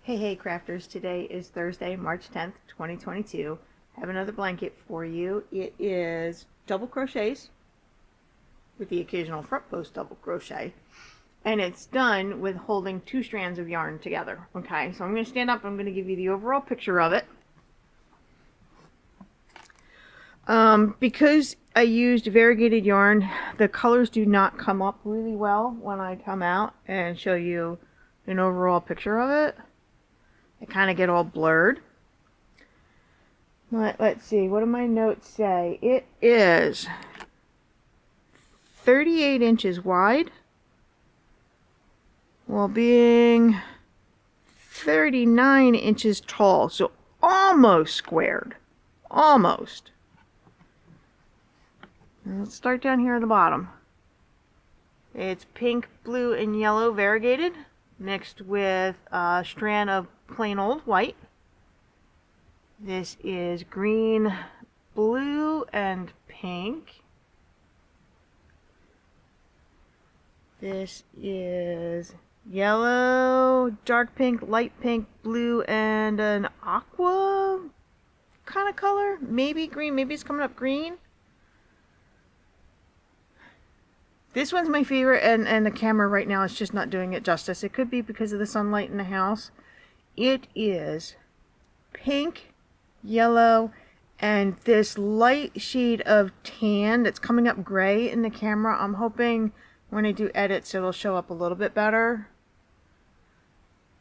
Hey crafters, today is Thursday, March 10th, 2022. I have another blanket for you. It is double crochets with the occasional front post double crochet. And it's done with holding 2 strands of yarn together. Okay, so I'm going to stand up. I'm going to give you the overall picture of it. Because I used variegated yarn, the colors do not come up really well when I come out and show you an overall picture of it. They kind of get all blurred. But let's see, what do my notes say? It is 38 inches wide while being 39 inches tall. So almost squared. Almost. Let's start down here at the bottom. It's pink, blue, and yellow variegated mixed with a strand of plain old white. This is green, blue, and pink. This is yellow, dark pink, light pink, blue, and an aqua kind of color. Maybe green, maybe it's coming up green. This one's my favorite, and the camera right now is just not doing it justice. It could be because of the sunlight in the house. It is pink, yellow, and this light shade of tan that's coming up gray in the camera. I'm hoping when I do edits it'll show up a little bit better.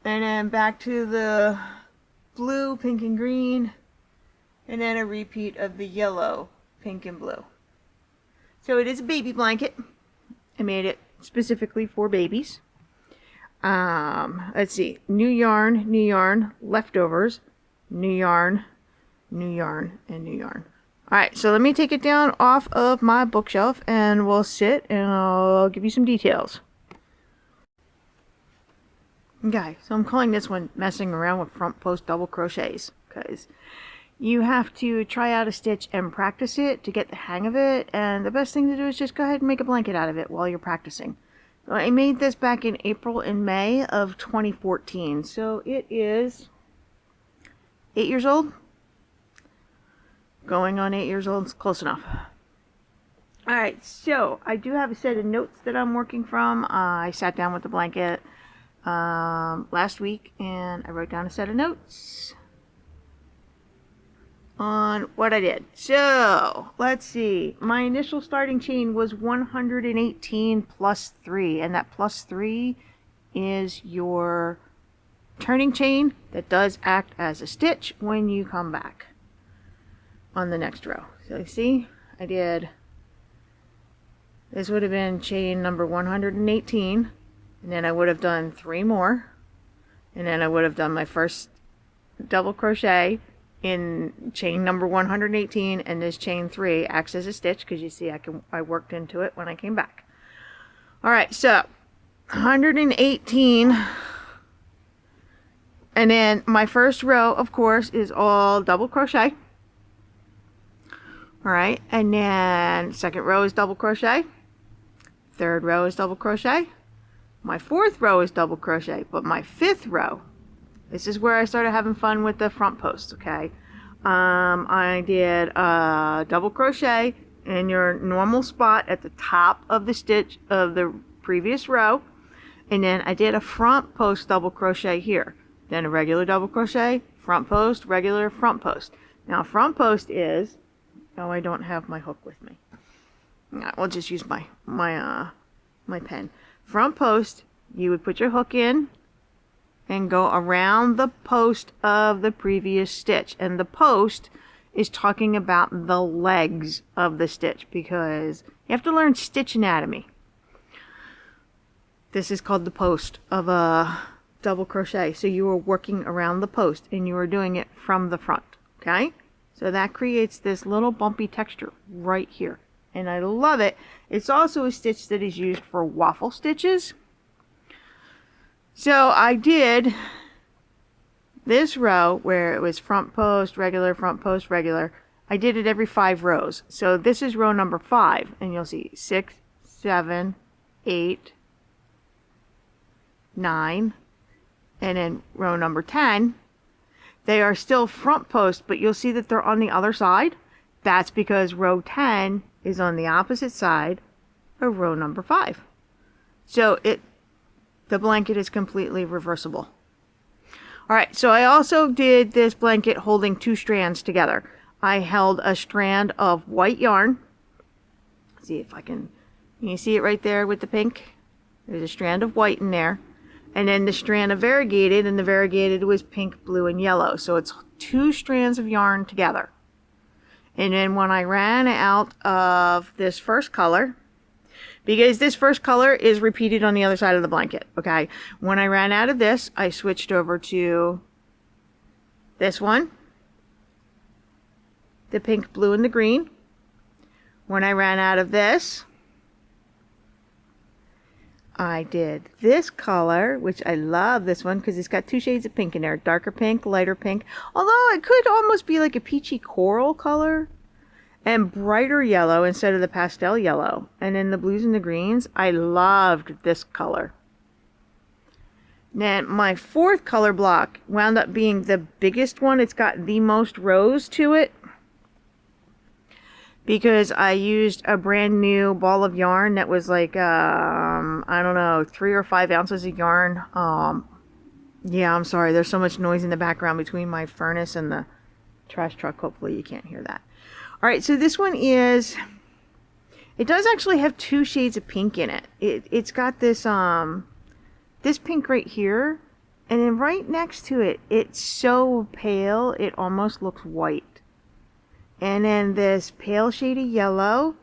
And then back to the blue, pink, and green. And then a repeat of the yellow, pink, and blue. So it is a baby blanket. I made it specifically for babies. Let's see. New yarn, leftovers, new yarn, and new yarn. Alright, so let me take it down off of my bookshelf and we'll sit and I'll give you some details. Okay, so I'm calling this one messing around with front post double crochets because you have to try out a stitch and practice it to get the hang of it, and the best thing to do is just go ahead and make a blanket out of it while you're practicing. So I made this back in April and May of 2014, so it is 8 years old. Going on 8 years old, it's close enough. Alright, so I do have a set of notes that I'm working from. I sat down with the blanket last week and I wrote down a set of notes on what I did. So let's see, my initial starting chain was 118 plus 3, and that plus 3 is your turning chain that does act as a stitch when you come back on the next row. So you see, I did, this would have been chain number 118, and then I would have done 3 more, and then I would have done my first double crochet in chain number 118, and this chain 3 acts as a stitch because you see I worked into it when I came back. Alright, so 118, and then my first row of course is all double crochet. Alright, and then second row is double crochet, third row is double crochet, my fourth row is double crochet, but my fifth row, this is where I started having fun with the front post, okay? I did a double crochet in your normal spot at the top of the stitch of the previous row. And then I did a front post double crochet here. Then a regular double crochet, front post, regular front post. Now front post is, oh, I don't have my hook with me. I'll just use my pen. Front post, you would put your hook in and go around the post of the previous stitch. And the post is talking about the legs of the stitch because you have to learn stitch anatomy. This is called the post of a double crochet. So you are working around the post and you are doing it from the front. Okay? So that creates this little bumpy texture right here. And I love it. It's also a stitch that is used for waffle stitches. So I did this row where it was front post, regular, front post, regular. I did it every 5 rows. So this is row number 5, and you'll see 6, 7, 8, 9, and then row number 10, they are still front post, but you'll see that they're on the other side. That's because row 10 is on the opposite side of row number 5. So the blanket is completely reversible. Alright, so I also did this blanket holding 2 strands together. I held a strand of white yarn. See if I can you see it right there with the pink? There's a strand of white in there. And then the strand of variegated, and the variegated was pink, blue, and yellow. So it's 2 strands of yarn together. And then when I ran out of this first color, because this first color is repeated on the other side of the blanket, okay? When I ran out of this, I switched over to this one, the pink, blue, and the green. When I ran out of this, I did this color, which I love this one because it's got 2 shades of pink in there, darker pink, lighter pink, although it could almost be like a peachy coral color, and brighter yellow instead of the pastel yellow. And then the blues and the greens, I loved this color. Then my 4th color block wound up being the biggest one. It's got the most rows to it because I used a brand new ball of yarn that was like, I don't know, 3 or 5 ounces of yarn. Yeah, I'm sorry. There's so much noise in the background between my furnace and the trash truck. Hopefully you can't hear that. All right, so this one is, it does actually have 2 shades of pink in it. It's got this, this pink right here, and then right next to it, it's so pale, it almost looks white. And then this pale shade of yellow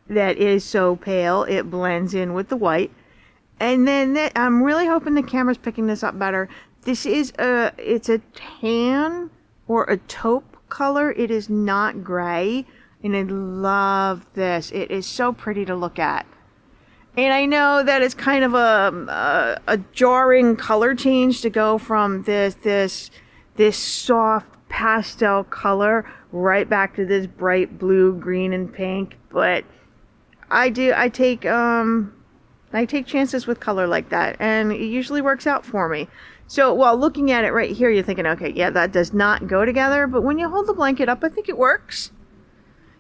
that is so pale, it blends in with the white. And then I'm really hoping the camera's picking this up better. This is it's a tan or a taupe color. It is not gray, and I love this. It is so pretty to look at. And I know that it's kind of a jarring color change to go from this soft pastel color right back to this bright blue, green, and pink. But I take chances with color like that, and it usually works out for me. So while looking at it right here, you're thinking, okay, yeah, that does not go together. But when you hold the blanket up, I think it works.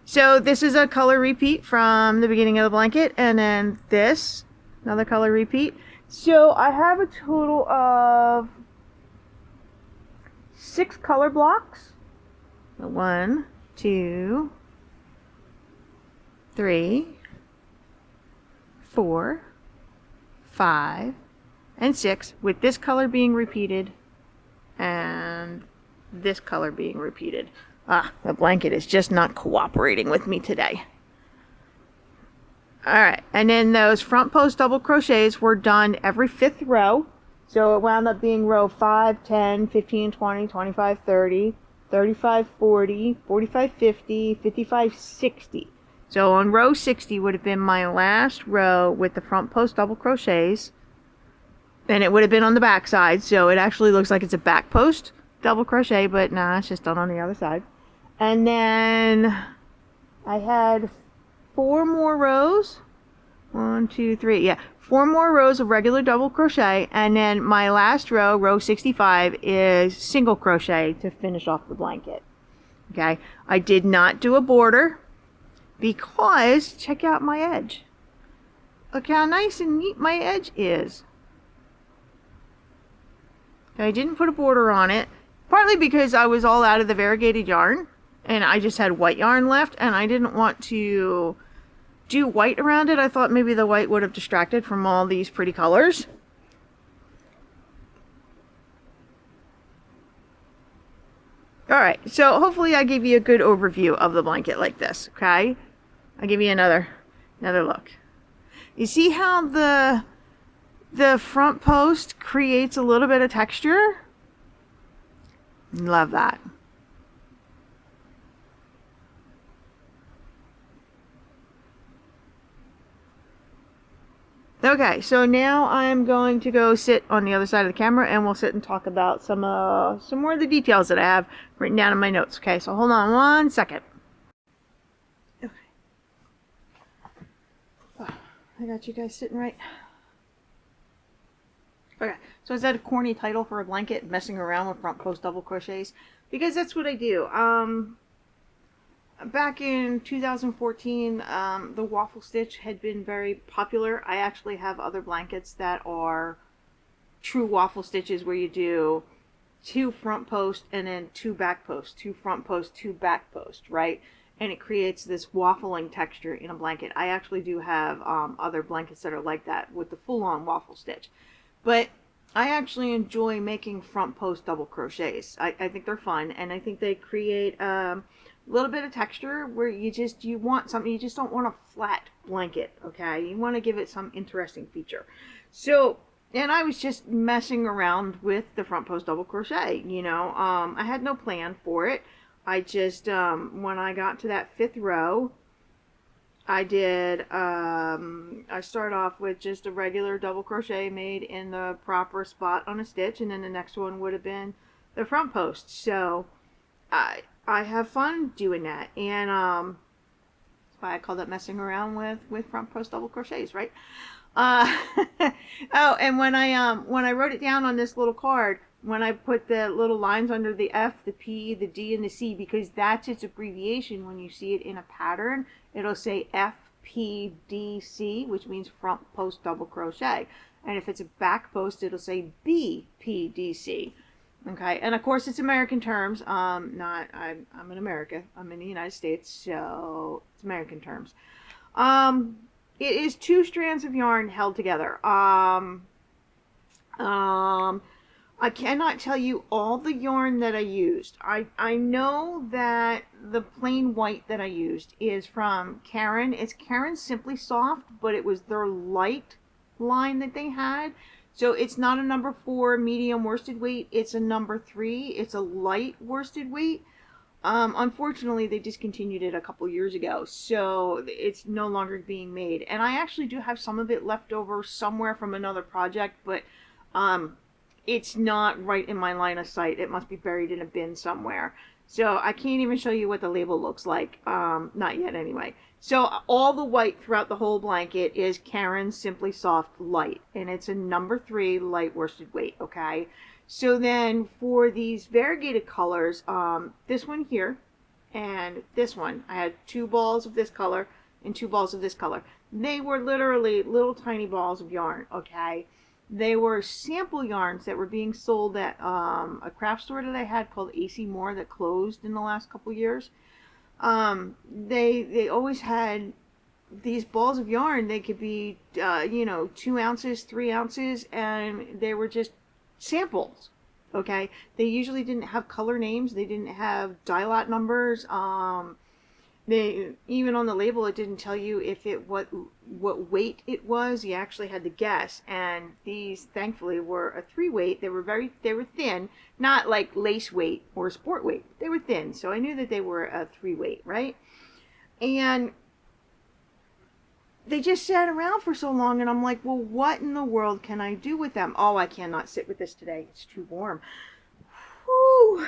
So this is a color repeat from the beginning of the blanket, and then this, another color repeat. So I have a total of 6 color blocks. 1, 2, 3, 4, 5, and 6, with this color being repeated and this color being repeated. The blanket is just not cooperating with me today. Alright, and then those front post double crochets were done every 5th row. So it wound up being row 5, 10, 15, 20, 25, 30, 35, 40, 45, 50, 55, 60. So on row 60 would have been my last row with the front post double crochets. And it would have been on the back side, so it actually looks like it's a back post double crochet, but nah, it's just done on the other side. And then I had 4 more rows. 1, 2, 3, yeah, 4 more rows of regular double crochet, and then my last row, row 65, is single crochet to finish off the blanket. Okay, I did not do a border because check out my edge. Look how nice and neat my edge is. I didn't put a border on it, partly because I was all out of the variegated yarn and I just had white yarn left, and I didn't want to do white around it. I thought maybe the white would have distracted from all these pretty colors. Alright, so hopefully I gave you a good overview of the blanket like this, okay? I'll give you another look. You see how the front post creates a little bit of texture? Love that. Okay, so now I'm going to go sit on the other side of the camera and we'll sit and talk about some more of the details that I have written down in my notes. Okay, so hold on 1 second. Okay. Oh, I got you guys sitting right. Okay, So is that a corny title for a blanket, messing around with front post double crochets? Because that's what I do. Back in 2014, the waffle stitch had been very popular. I actually have other blankets that are true waffle stitches where you do 2 front post and then 2 back post, 2 front post, 2 back post, right? And it creates this waffling texture in a blanket. I actually do have other blankets that are like that with the full-on waffle stitch. But I actually enjoy making front post double crochets. I think they're fun, and I think they create a little bit of texture where you want something, you just don't want a flat blanket, okay? You want to give it some interesting feature. So, and I was just messing around with the front post double crochet, you know. I had no plan for it. I just, when I got to that 5th row, I did, I start off with just a regular double crochet made in the proper spot on a stitch, and then the next one would have been the front post. So I have fun doing that, and that's why I call that messing around with front post double crochets, right? Oh, and when I wrote it down on this little card, when I put the little lines under the F, the P, the D, and the C, because that's its abbreviation. When you see it in a pattern, it'll say FPDC, which means front post double crochet. And if it's a back post, it'll say BPDC. Okay, and of course it's American terms. I'm in America. I'm in the United States, so it's American terms. It is 2 strands of yarn held together. I cannot tell you all the yarn that I used. I know that the plain white that I used is from Karen. It's Karen Simply Soft, but it was their light line that they had. So it's not a number 4 medium worsted weight. It's a number 3. It's a light worsted weight. Unfortunately, they discontinued it a couple years ago, so it's no longer being made. And I actually do have some of it left over somewhere from another project, but it's not right in my line of sight. It must be buried in a bin somewhere. So I can't even show you what the label looks like. Not yet anyway. So all the white throughout the whole blanket is Karen Simply Soft Light, and it's a number 3 light worsted weight, okay? So then for these variegated colors, this one here and this one, I had 2 balls of this color and 2 balls of this color. They were literally little tiny balls of yarn, okay? They were sample yarns that were being sold at a craft store that I had called AC Moore that closed in the last couple years. They always had these balls of yarn. They could be, 2 ounces, 3 ounces, and they were just samples. Okay, they usually didn't have color names. They didn't have dye lot numbers. They even on the label it didn't tell you if it what weight it was. You actually had to guess. And these thankfully were a 3 weight. They were thin, not like lace weight or sport weight. They were thin, so I knew that they were a 3 weight, right? And they just sat around for so long, and I'm like, well, what in the world can I do with them? Oh, I cannot sit with this today. It's too warm. Whew.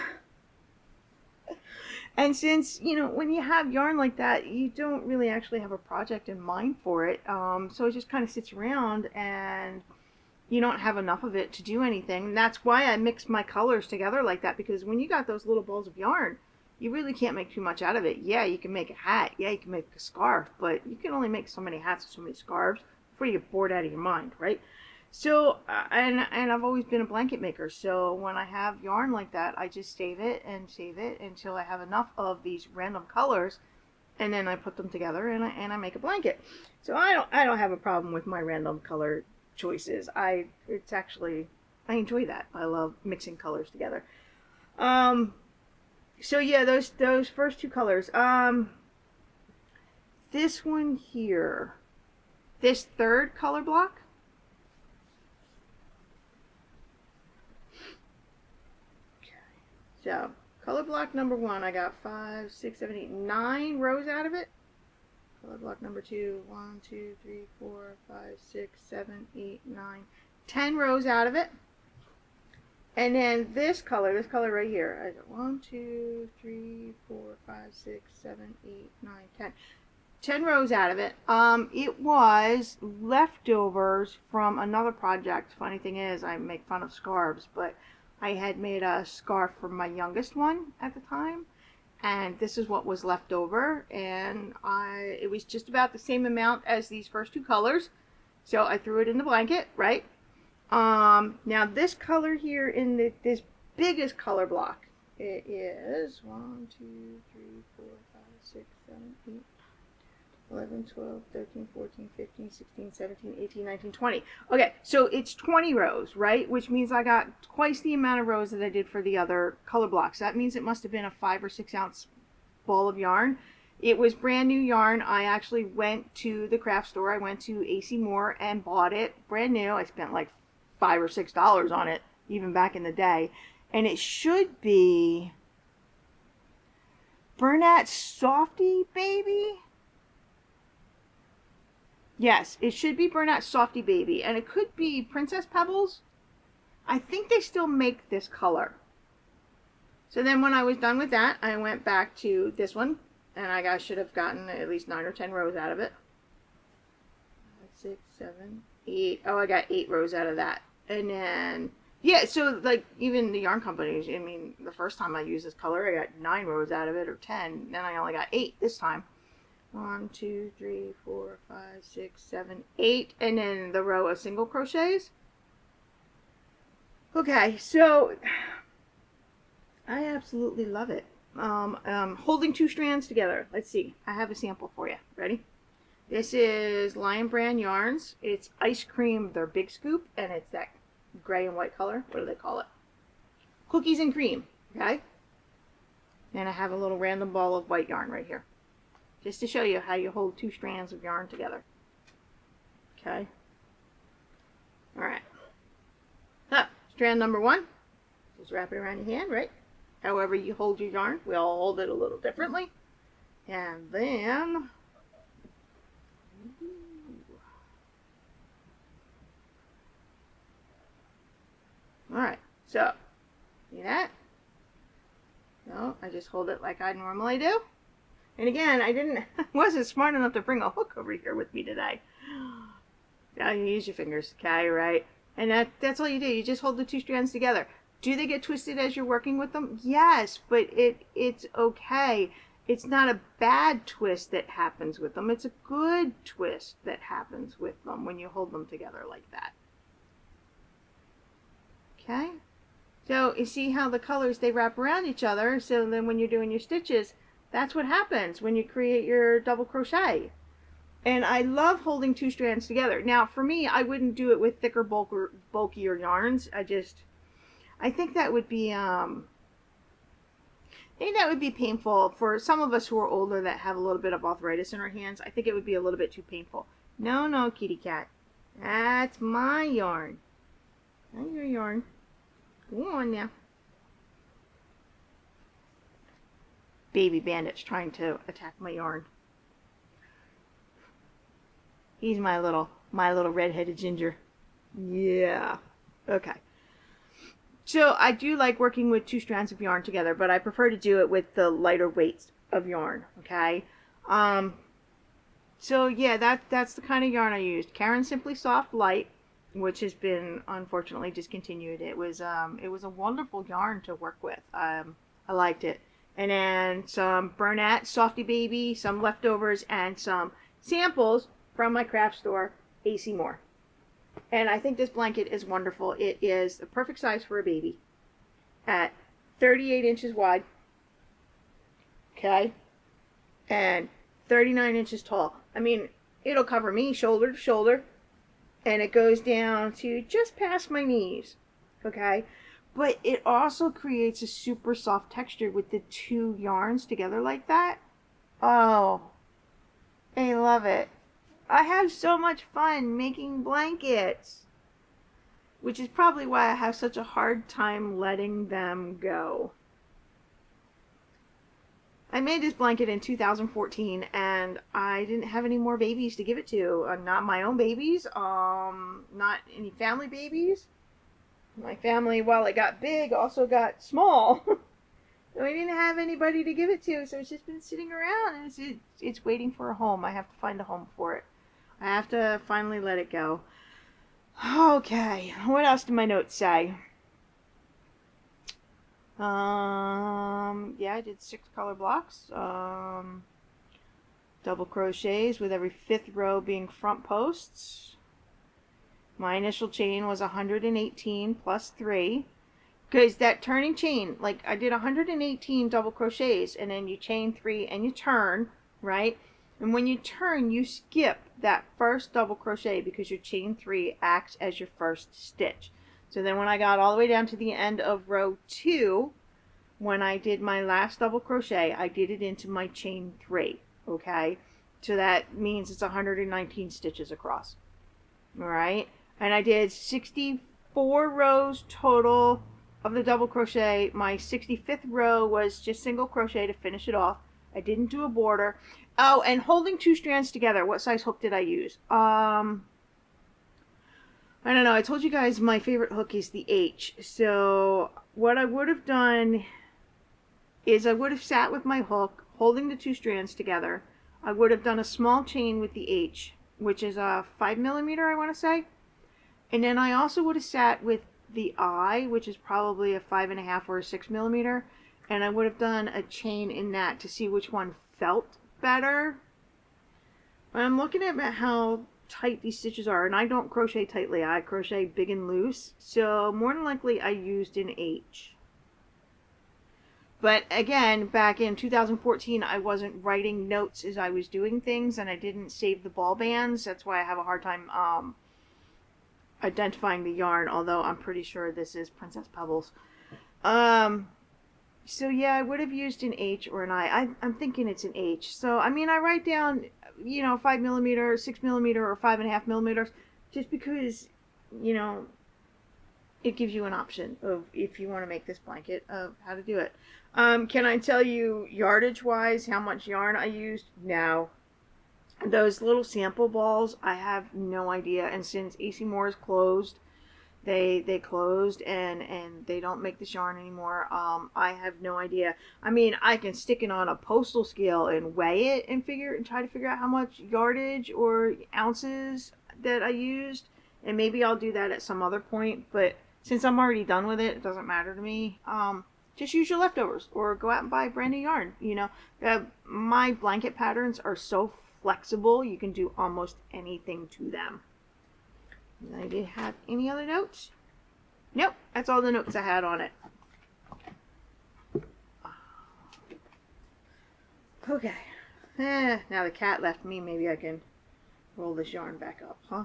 And since, when you have yarn like that, you don't really actually have a project in mind for it. So it just kind of sits around, and you don't have enough of it to do anything. And that's why I mix my colors together like that, because when you got those little balls of yarn, you really can't make too much out of it. Yeah, you can make a hat. Yeah, you can make a scarf. But you can only make so many hats and so many scarves before you get bored out of your mind, right? So, and I've always been a blanket maker. So when I have yarn like that, I just save it until I have enough of these random colors. And then I put them together and I make a blanket. So I don't have a problem with my random color choices. I enjoy that. I love mixing colors together. So yeah, those first 2 colors. This one here, this 3rd color block. Okay. So color block number 1, I got 5, 6, 7, 8, 9 rows out of it. Color block number 2, 1, 2, 3, 4, 5, 6, 7, 8, 9, 10 rows out of it. And then this color right here, I got 1, 2, 3, 4, 5, 6, 7, 8, 9, 10. 10 rows out of it. It was leftovers from another project. Funny thing is, I make fun of scarves, but I had made a scarf for my youngest one at the time, and this is what was left over, and it was just about the same amount as these first two colors, so I threw it in the blanket, right? Now this color here in this biggest color block, it is 1, 2, 3, 4, 5, 6, 7, 8, 11, 12, 13, 14, 15, 16, 17, 18, 19, 20. Okay, so it's 20 rows, right? Which means I got twice the amount of rows that I did for the other color blocks. That means it must have been a 5 or 6 ounce ball of yarn. It was brand new yarn. I actually went to the craft store. I went to AC Moore and bought it brand new. I spent like $5 or $6 on it, even back in the day. And it should be Bernat Softy Baby. Yes, it should be Bernat Softy Baby, and it could be Princess Pebbles. I think they still make this color. So then when I was done with that, I went back to this one, and I should have gotten at least 9 or 10 rows out of it. 5, 6, 7, 8. Oh, I got 8 rows out of that. And then, yeah, so like even the yarn companies, I mean, the first time I used this color, I got 9 rows out of it, or 10. Then I only got 8 this time. 1, 2, 3, 4, 5, 6, 7, 8, and then the row of single crochets. Okay, so I absolutely love it. Holding 2 strands together. Let's see. I have a sample for you. Ready? This is Lion Brand Yarns. It's Ice Cream, their Big Scoop, and it's that gray and white color. What do they call it? Cookies and Cream. Okay? And I have a little random ball of white yarn right here, just to show you how you hold 2 strands of yarn together. Okay. Alright. So, strand number 1. Just wrap it around your hand, right? However you hold your yarn. We all hold it a little differently. And then... Alright. So, see that? No, I just hold it like I normally do. And again, I wasn't smart enough to bring a hook over here with me today. Yeah, you use your fingers, okay, right? And that's all you do. You just hold the 2 strands together. Do they get twisted as you're working with them? Yes, but it's okay. It's not a bad twist that happens with them. It's a good twist that happens with them when you hold them together like that. Okay? So you see how the colors, they wrap around each other. So then when you're doing your stitches, that's what happens when you create your double crochet. And I love holding 2 strands together. Now, for me, I wouldn't do it with thicker, bulkier yarns. I think that would be, painful for some of us who are older that have a little bit of arthritis in our hands. I think it would be a little bit too painful. No, no, kitty cat. That's my yarn. Not your yarn. Go on now. Baby bandit's trying to attack my yarn. He's my little red-headed ginger. Yeah. Okay. So I do like working with 2 strands of yarn together, but I prefer to do it with the lighter weights of yarn. Okay. So yeah, that's the kind of yarn I used. Caron Simply Soft Light, which has been unfortunately discontinued. It was a wonderful yarn to work with. I liked it. And then some Bernat Softy Baby, some leftovers, and some samples from my craft store, AC Moore. And I think this blanket is wonderful. It is the perfect size for a baby at 38 inches wide, okay, and 39 inches tall. I mean, it'll cover me shoulder to shoulder, and it goes down to just past my knees, okay? But it also creates a super soft texture with the 2 yarns together like that. Oh, I love it. I have so much fun making blankets, which is probably why I have such a hard time letting them go. I made this blanket in 2014, and I didn't have any more babies to give it to. Not my own babies, not any family babies. My family, while it got big, also got small. We didn't have anybody to give it to, so it's just been sitting around, and it's waiting for a home. I have to find a home for it. I have to finally let it go. Okay, what else do my notes say? Yeah, I did 6 color blocks. Double crochets with every 5th row being front posts. My initial chain was 118 plus 3. Because that turning chain, like I did 118 double crochets, and then you chain 3 and you turn, right? And when you turn, you skip that first double crochet because your chain 3 acts as your first stitch. So then when I got all the way down to the end of row 2, when I did my last double crochet, I did it into my chain 3, okay? So that means it's 119 stitches across, all right? And I did 64 rows total of the double crochet. My 65th row was just single crochet to finish it off. I didn't do a border. Oh, and holding 2 strands together. What size hook did I use? I don't know. I told you guys my favorite hook is the H. So what I would have done is I would have sat with my hook holding the 2 strands together. I would have done a small chain with the H, which is a 5mm, I want to say. And then I also would have sat with the I, which is probably a 5.5 or a 6mm, and I would have done a chain in that to see which one felt better. But I'm looking at how tight these stitches are, and I don't crochet tightly. I crochet big and loose, so more than likely I used an H. But again, back in 2014, I wasn't writing notes as I was doing things, and I didn't save the ball bands. That's why I have a hard time identifying the yarn, although I'm pretty sure this is Princess Pebbles. So yeah, I would have used an H or an I. I'm thinking it's an H. So I mean, I write down, 5mm, 6mm, or 5.5mm, just because, it gives you an option of if you want to make this blanket of how to do it. Can I tell you yardage wise how much yarn I used? No. Those little sample balls, I have no idea. And since AC Moore's closed, they closed and they don't make this yarn anymore. I have no idea. I mean, I can stick it on a postal scale and weigh it and try to figure out how much yardage or ounces that I used, and maybe I'll do that at some other point. But since I'm already done with it, it doesn't matter to me. Just use your leftovers or go out and buy brand new yarn. My blanket patterns are so flexible, you can do almost anything to them. I did have any other notes? Nope, that's all the notes I had on it. Okay. Now the cat left me, maybe I can roll this yarn back up, huh?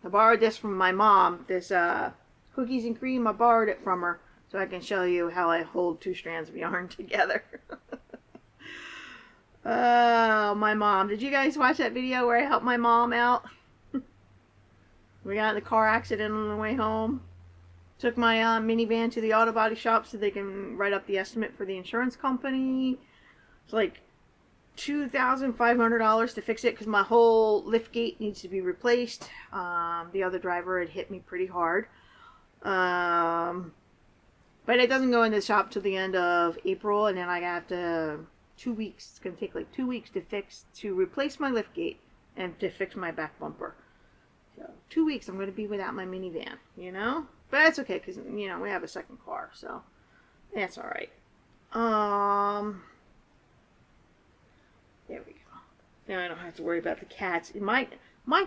I borrowed this from my mom, this cookies and cream. I borrowed it from her so I can show you how I hold 2 strands of yarn together. Oh, my mom. Did you guys watch that video where I helped my mom out? We got in the car accident on the way home. Took my minivan to the auto body shop so they can write up the estimate for the insurance company. It's like $2,500 to fix it because my whole lift gate needs to be replaced. The other driver had hit me pretty hard. But it doesn't go in the shop till the end of April, and then I have to 2 weeks. It's gonna take like 2 weeks to replace my lift gate and to fix my back bumper. So 2 weeks I'm gonna be without my minivan, But that's okay because we have a second car, so that's all right. There we go. Now I don't have to worry about the cats. My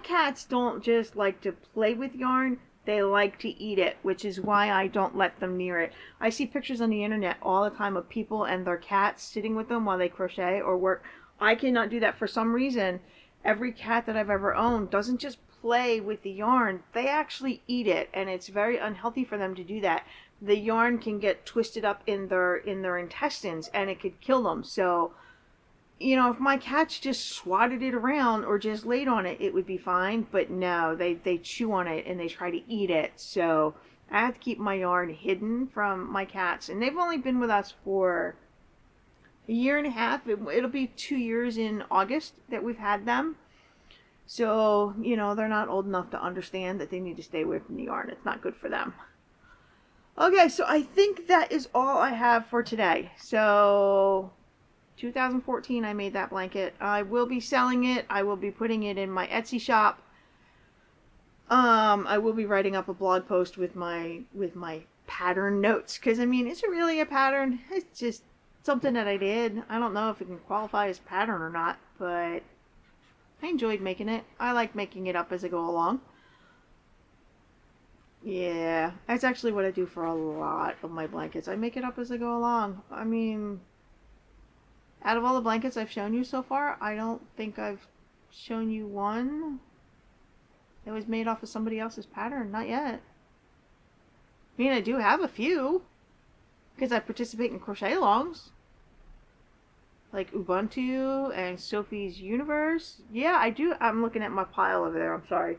cats don't just like to play with yarn. They like to eat it, which is why I don't let them near it. I see pictures on the internet all the time of people and their cats sitting with them while they crochet or work. I cannot do that for some reason. Every cat that I've ever owned doesn't just play with the yarn. They actually eat it, and it's very unhealthy for them to do that. The yarn can get twisted up in their intestines, and it could kill them. So, if my cats just swatted it around or just laid on it, it would be fine. But no, they chew on it and they try to eat it. So I have to keep my yarn hidden from my cats. And they've only been with us for a year and a half. It'll be 2 years in August that we've had them. So, they're not old enough to understand that they need to stay away from the yarn. It's not good for them. Okay, so I think that is all I have for today. So 2014 I made that blanket. I will be selling it. I will be putting it in my Etsy shop. I will be writing up a blog post with my pattern notes, because I mean, is it really a pattern? It's just something that I did. I don't know if it can qualify as pattern or not, but I enjoyed making it. I like making it up as I go along. Yeah, that's actually what I do for a lot of my blankets. I make it up as I go along. I mean, out of all the blankets I've shown you so far, I don't think I've shown you one that was made off of somebody else's pattern. Not yet. I mean, I do have a few, because I participate in crochet alongs, like Ubuntu and Sophie's Universe. Yeah, I do. I'm looking at my pile over there. I'm sorry.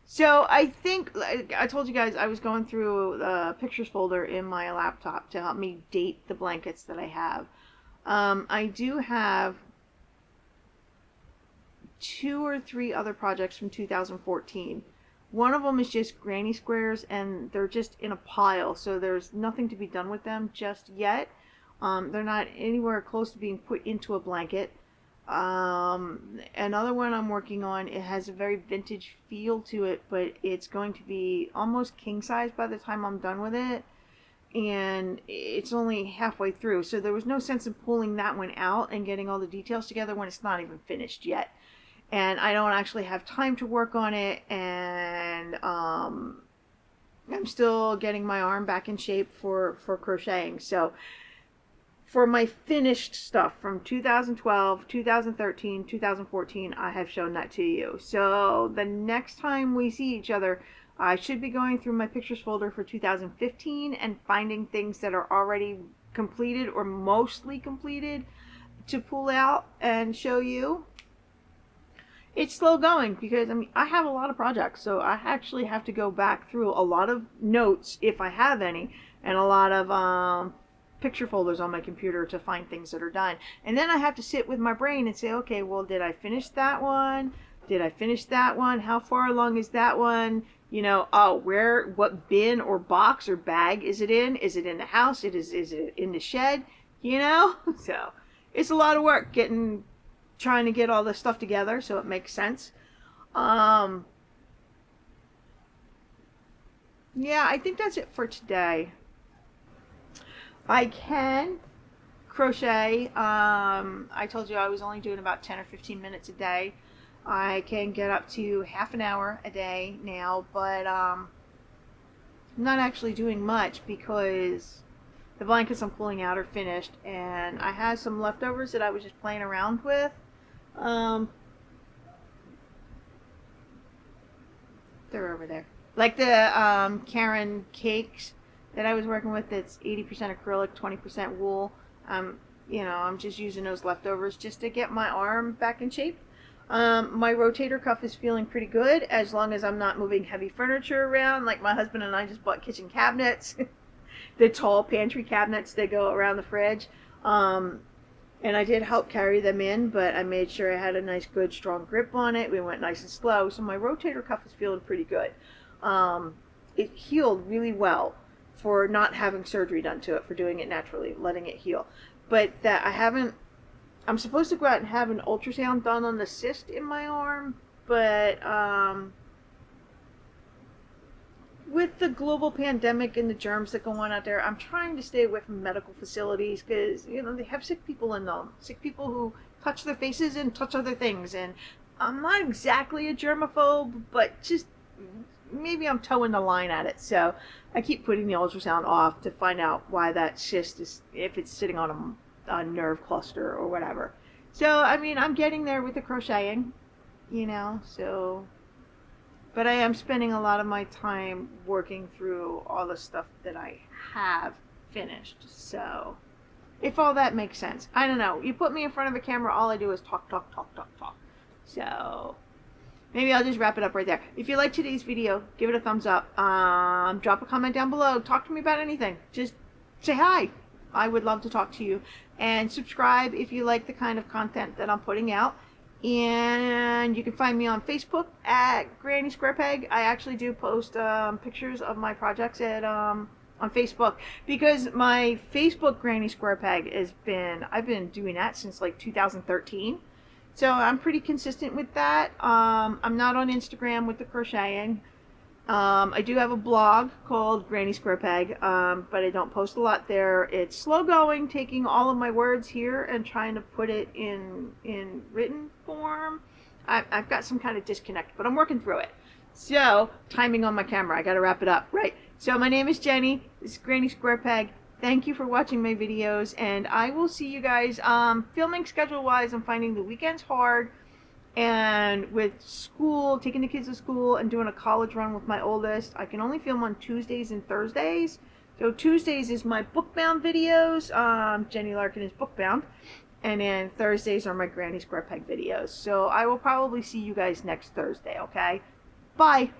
So I think, like I told you guys, I was going through the pictures folder in my laptop to help me date the blankets that I have. I do have 2 or 3 other projects from 2014. One of them is just granny squares, and they're just in a pile, so there's nothing to be done with them just yet. They're not anywhere close to being put into a blanket. Another one I'm working on, it has a very vintage feel to it, but it's going to be almost king size by the time I'm done with it, and it's only halfway through, so there was no sense in pulling that one out and getting all the details together when it's not even finished yet, and I don't actually have time to work on it, and I'm still getting my arm back in shape for crocheting. So for my finished stuff from 2012, 2013, 2014, I have shown that to you. So the next time we see each other, I should be going through my pictures folder for 2015 and finding things that are already completed or mostly completed to pull out and show you. It's slow going because, I mean, I have a lot of projects, so I actually have to go back through a lot of notes, if I have any, and a lot of picture folders on my computer to find things that are done. And then I have to sit with my brain and say, okay, well, did I finish that one? Did I finish that one? How far along is that one? You know, oh, what bin or box or bag is it in? Is it in the house? Is it in the shed? You know? So it's a lot of work trying to get all this stuff together so it makes sense. Yeah, I think that's it for today. I can crochet. I told you I was only doing about 10 or 15 minutes a day. I can get up to half an hour a day now, but I'm not actually doing much because the blankets I'm pulling out are finished, and I had some leftovers that I was just playing around with. They're over there. Like the Karen cakes that I was working with, that's 80% acrylic, 20% wool. I'm just using those leftovers just to get my arm back in shape. My rotator cuff is feeling pretty good as long as I'm not moving heavy furniture around. Like my husband and I just bought kitchen cabinets, the tall pantry cabinets that go around the fridge. And I did help carry them in, but I made sure I had a nice, good, strong grip on it. We went nice and slow, so my rotator cuff is feeling pretty good. It healed really well for not having surgery done to it, for doing it naturally, letting it heal. But that I'm supposed to go out and have an ultrasound done on the cyst in my arm, but with the global pandemic and the germs that go on out there, I'm trying to stay away from medical facilities because, they have sick people in them. Sick people who touch their faces and touch other things. And I'm not exactly a germaphobe, but just maybe I'm towing the line at it. So I keep putting the ultrasound off to find out why that cyst is, if it's sitting on a nerve cluster or whatever. So, I mean, I'm getting there with the crocheting, so... But I am spending a lot of my time working through all the stuff that I have finished. So, if all that makes sense. I don't know. You put me in front of a camera, all I do is talk, talk, talk, talk, talk. So, maybe I'll just wrap it up right there. If you like today's video, give it a thumbs up. Drop a comment down below. Talk to me about anything. Just say hi. I would love to talk to you. And subscribe if you like the kind of content that I'm putting out. And you can find me on Facebook at Granny Square Peg. I actually do post pictures of my projects at on Facebook, because my Facebook Granny Square Peg I've been doing that since like 2013. So I'm pretty consistent with that. I'm not on Instagram with the crocheting. I do have a blog called Granny Square Peg, but I don't post a lot there. It's slow going, taking all of my words here and trying to put it in written form. I've got some kind of disconnect, but I'm working through it. So, timing on my camera, I gotta wrap it up. Right, so my name is Jenny, this is Granny Square Peg. Thank you for watching my videos, and I will see you guys. Filming schedule-wise, I'm finding the weekends hard. And with school, taking the kids to school and doing a college run with my oldest, I can only film on Tuesdays and Thursdays. So Tuesdays is my bookbound videos. Jennie Larkin is bookbound. And then Thursdays are my Granny Square Peg videos. So I will probably see you guys next Thursday, okay? Bye!